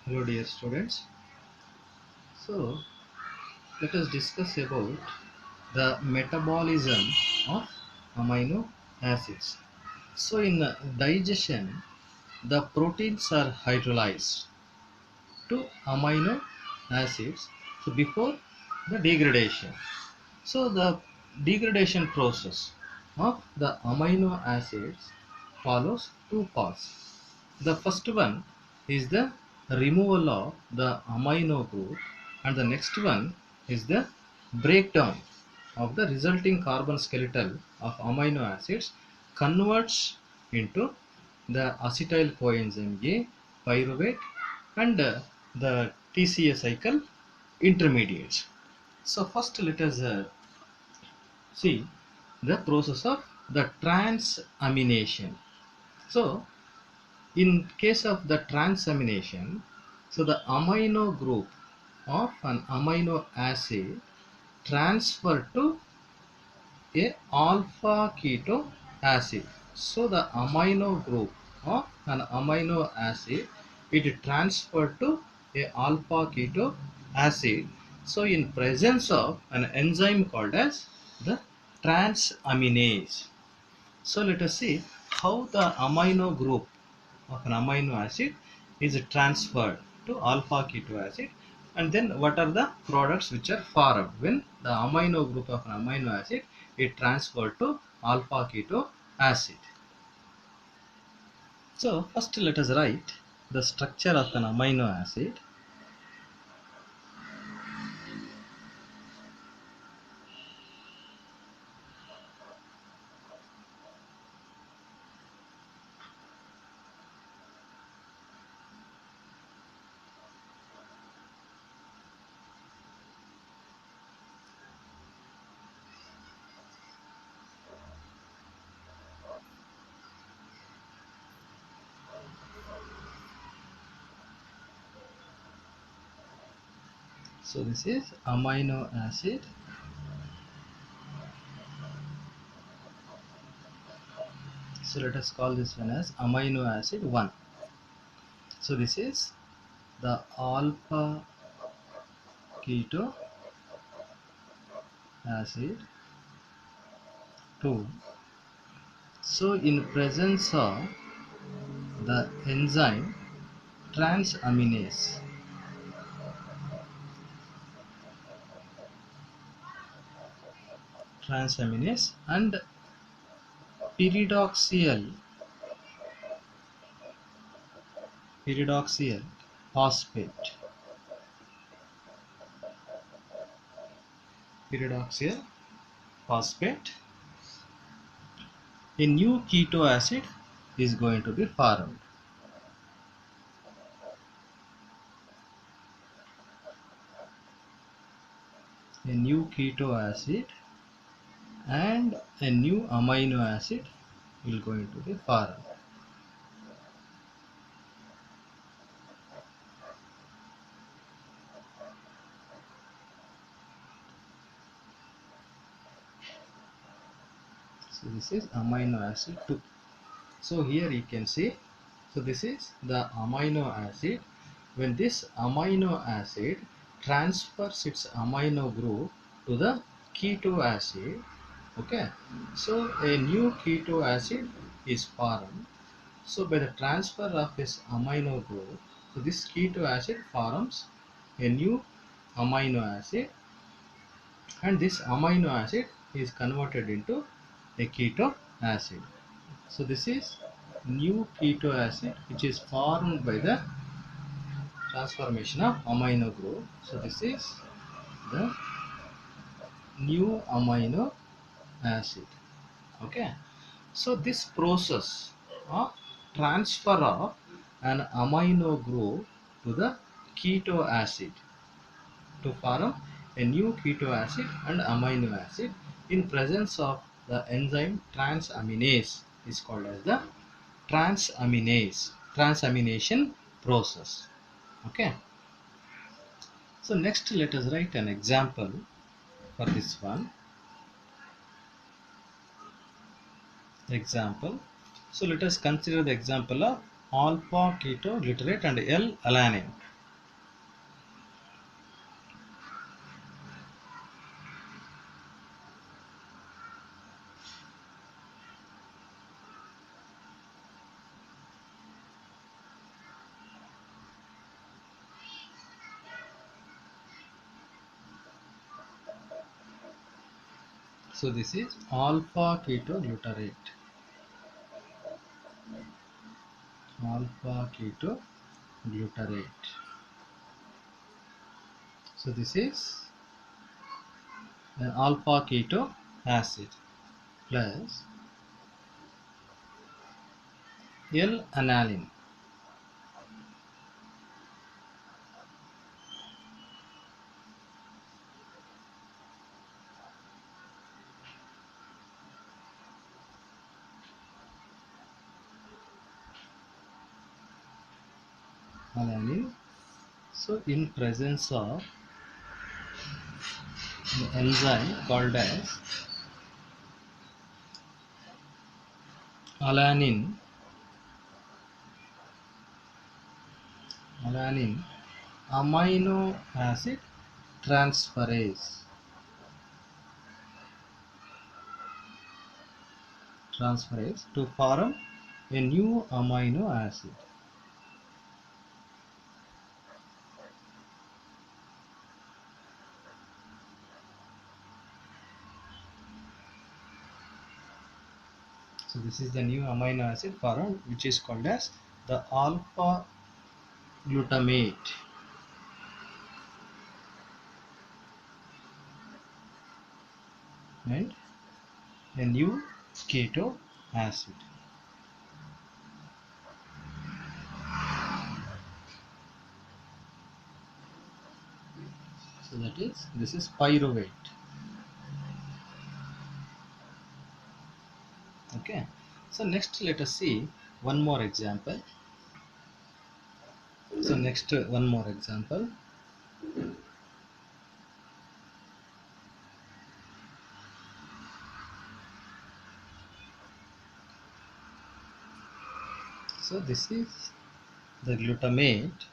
Hello dear students. So let us discuss about the metabolism of amino acids. So in digestion, the proteins are hydrolyzed to amino acids. So before the degradation. So the degradation process of the amino acids follows two paths. The first one is the removal of the amino group, and the next one is the breakdown of the resulting carbon skeletal of amino acids converts into the acetyl coenzyme A, pyruvate, and the TCA cycle intermediates. So first let us see the process of the transamination. So in case of the transamination, so the amino group of an amino acid transfer to a alpha keto acid. So the amino group of an amino acid, it transferred to a alpha keto acid. So in presence of an enzyme called as the transaminase. So let us see how the amino group of an amino acid is transferred to alpha keto acid, and then what are the products which are formed when the amino group of an amino acid is transferred to alpha keto acid. So first let us write the structure of an amino acid. So this is amino acid. So let us call this one as amino acid 1. So this is the alpha keto acid 2. So in presence of the enzyme transaminase, and pyridoxal phosphate, pyridoxal phosphate, a new keto acid is going to be formed. A new keto acid and a new amino acid will going to be formed. So this is amino acid 2. So here you can see, so this is the amino acid. When this amino acid transfers its amino group to the keto acid, okay, so a new keto acid is formed. So by the transfer of this amino group, so this keto acid forms a new amino acid, and this amino acid is converted into a keto acid. So this is new keto acid which is formed by the transformation of amino group. So this is the new amino acid. Okay. So this process of transfer of an amino group to the keto acid to form a new keto acid and amino acid in presence of the enzyme transaminase is called as the transamination process. Okay. So next let us write an example for this one. Example. So let us consider the example of alpha keto glutarate and L-alanine. So this is alpha ketoglutarate. Alpha ketoglutarate. So this is an alpha keto acid plus L-aniline. Alanine. So in presence of an enzyme called as alanine amino acid transferase to form a new amino acid. So this is the new amino acid formed, which is called as the alpha glutamate and a new keto acid. So that is, this is pyruvate. Okay. So next let us see one more example. So next one more example. So this is the glutamate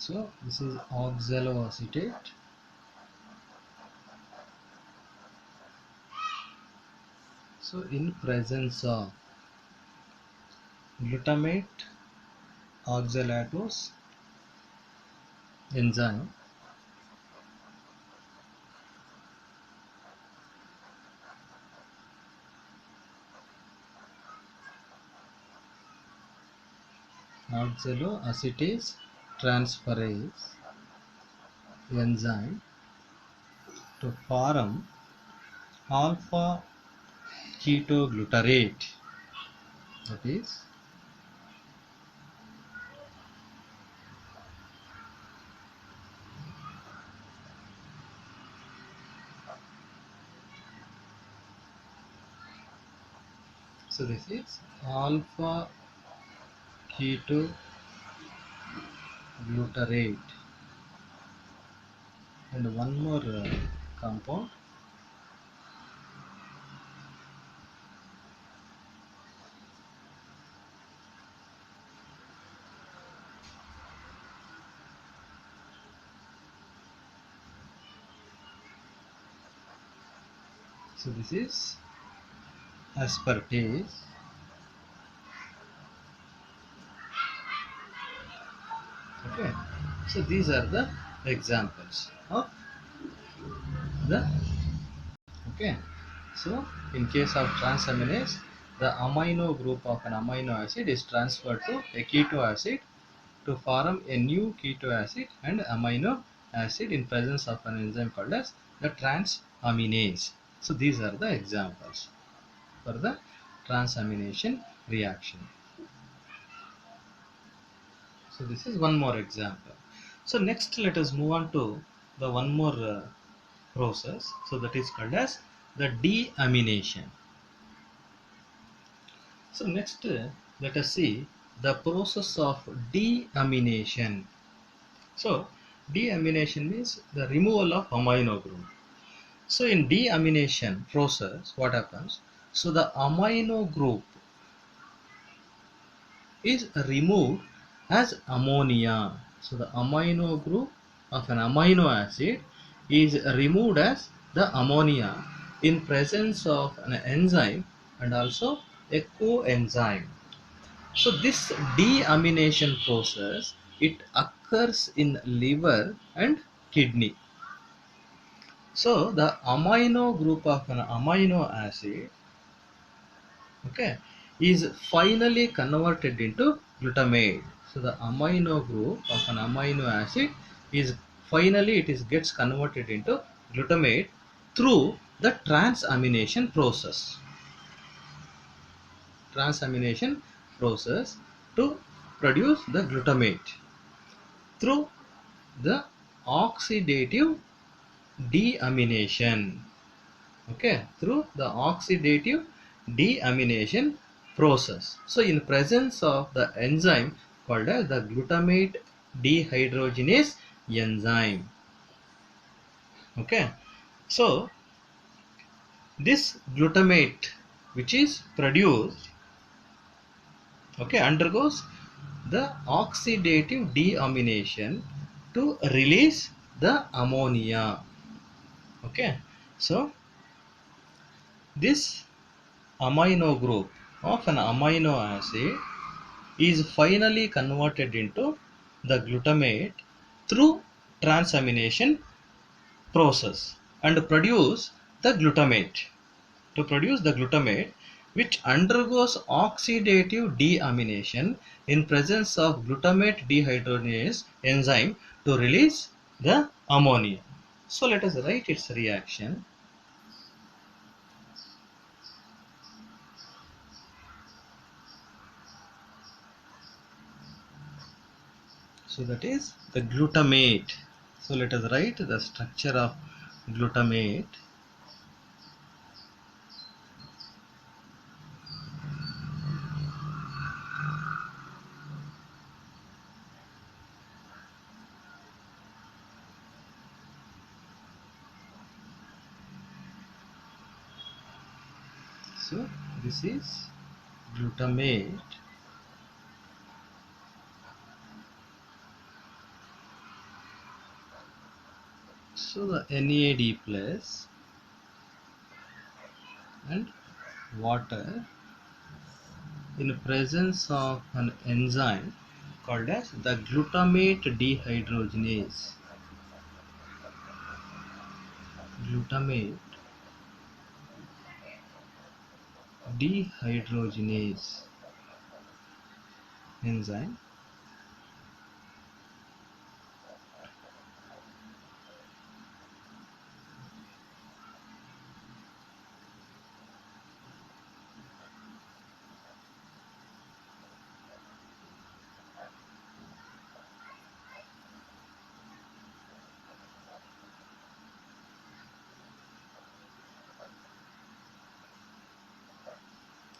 So this is oxaloacetate. So in presence of glutamate oxalatose enzyme, oxaloacetate transferase enzyme to form alpha ketoglutarate. That is, so this is alpha ketoglutarate and one more compound. So this is aspartame. Okay. So these are the examples of the, okay. So in case of transaminase, the amino group of an amino acid is transferred to a keto acid to form a new keto acid and amino acid in presence of an enzyme called as the transaminase. So these are the examples for the transamination reaction. So this is one more example. So next let us move on to the one more process. So that is called as the deamination. So next let us see the process of deamination. So deamination means the removal of amino group. So in deamination process, what happens? So the amino group is removed as ammonia. So the amino group of an amino acid is removed as the ammonia in presence of an enzyme and also a coenzyme. So this deamination process, it occurs in liver and kidney. So the amino group of an amino acid, okay, is finally converted into glutamate. So the amino group of an amino acid is finally gets converted into glutamate through the transamination process. Transamination process to produce the glutamate through the oxidative deamination. Okay, through the oxidative deamination process. So in presence of the enzyme called as the glutamate dehydrogenase enzyme. Okay, so this glutamate which is produced, okay, undergoes the oxidative deamination to release the ammonia. Okay, so this amino group of an amino acid is finally converted into the glutamate through transamination process and produce the glutamate. To produce the glutamate, which undergoes oxidative deamination in presence of glutamate dehydrogenase enzyme to release the ammonia. So let us write its reaction. So that is the glutamate. So let us write the structure of glutamate. So this is glutamate. So the NAD plus and water in presence of an enzyme called as the glutamate dehydrogenase. Glutamate dehydrogenase enzyme.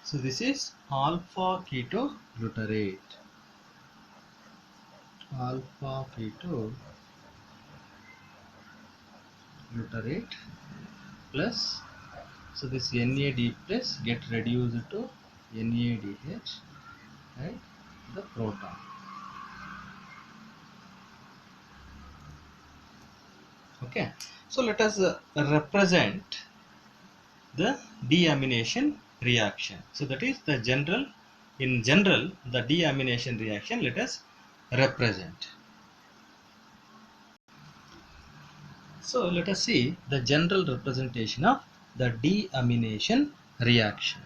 So this is alpha ketoglutarate. Alpha ketoglutarate plus, so this NAD plus get reduced to NADH and the proton. Okay, so let us represent the deamination reaction. So that is the general, in general, the deamination reaction let us represent. So let us see the general representation of the deamination reaction.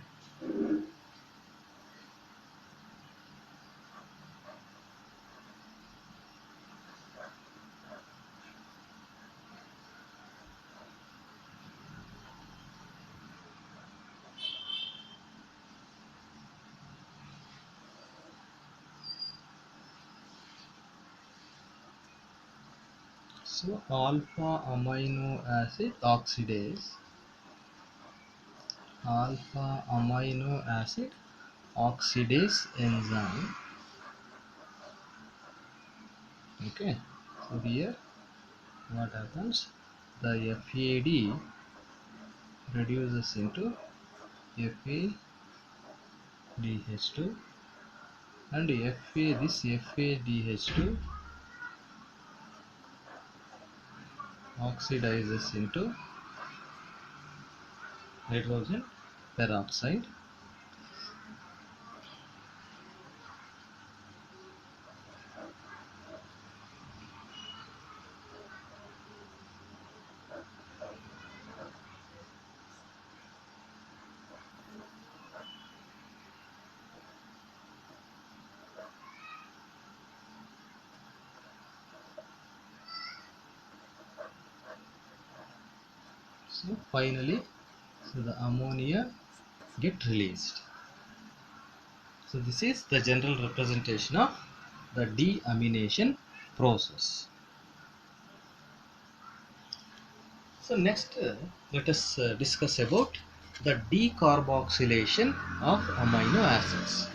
So alpha amino acid oxidase, alpha amino acid oxidase enzyme Okay, so here what happens, the FAD reduces into FADH2, and this FADH2 oxidizes into hydrogen peroxide. So finally, so the ammonia get released. So this is the general representation of the deamination process. So next, let us discuss about the decarboxylation of amino acids.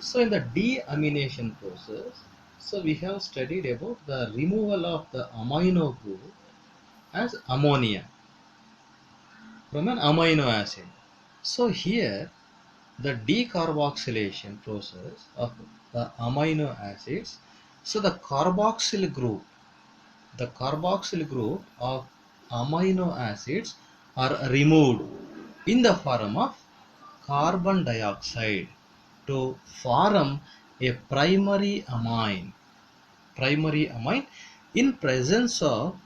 So in the deamination process, so we have studied about the removal of the amino group as ammonia from an amino acid. So here the decarboxylation process of the amino acids, so the carboxyl group of amino acids are removed in the form of carbon dioxide to form a primary amine in presence of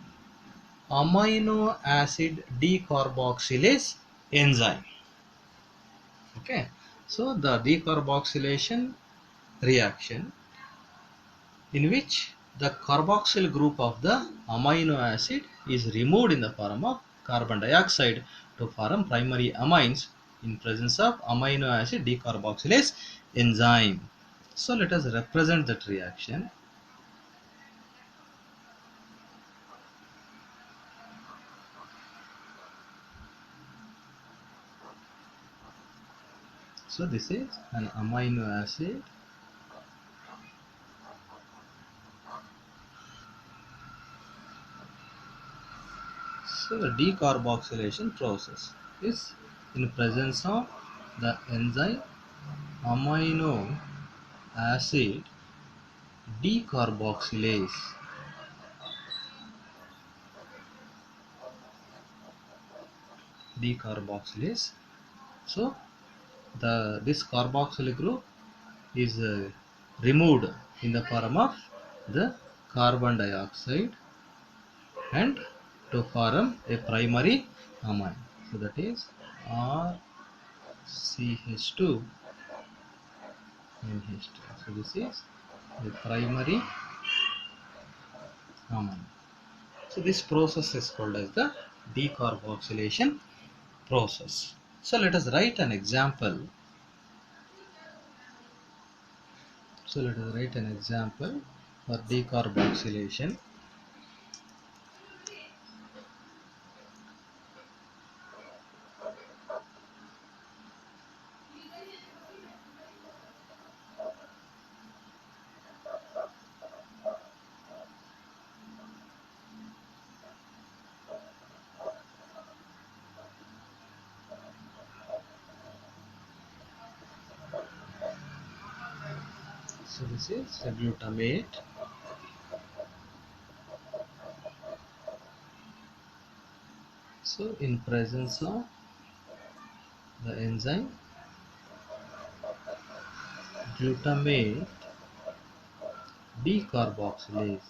amino acid decarboxylase enzyme. Okay, so the decarboxylation reaction, in which the carboxyl group of the amino acid is removed in the form of carbon dioxide to form primary amines in presence of amino acid decarboxylase enzyme. So let us represent that reaction. So this is an amino acid. So the decarboxylation process is in presence of the enzyme amino acid decarboxylase. So this carboxyl group is removed in the form of the carbon dioxide and to form a primary amine. So that is RCH2 NH2. So this is the primary amine. So this process is called as the decarboxylation process. So let us write an example. So let us write an example for decarboxylation. So this is a glutamate. So in presence of the enzyme glutamate decarboxylase.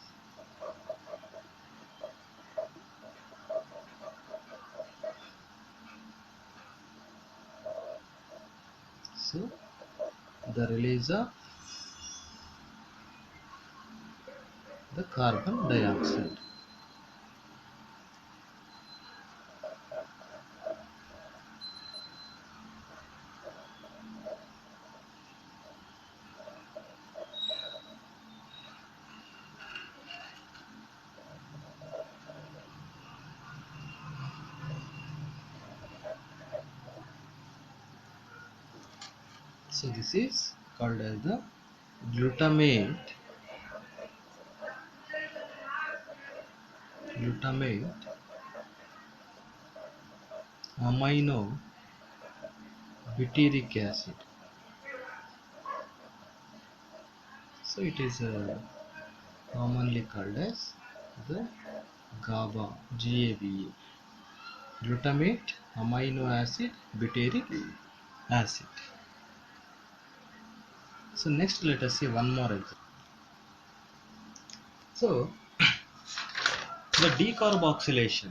So the release of the carbon dioxide. So this is called as the glutamate glutamate amino butyric acid. So it is commonly called as the GABA, GABA, glutamate amino acid butyric acid. So next let us see one more example. So the decarboxylation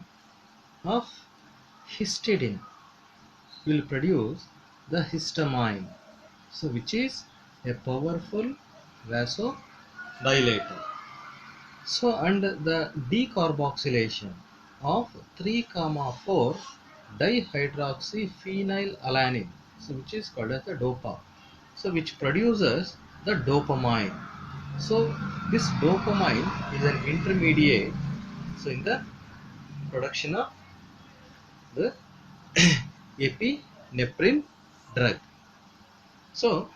of histidine will produce the histamine, so which is a powerful vasodilator. So and the decarboxylation of 3,4 dihydroxyphenylalanine, so which is called as the DOPA, so which produces the dopamine. So this dopamine is an intermediate, so in the production of the epinephrine drug. So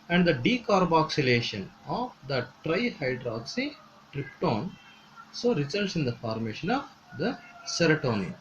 and the decarboxylation of the trihydroxytryptone so results in the formation of the serotonin.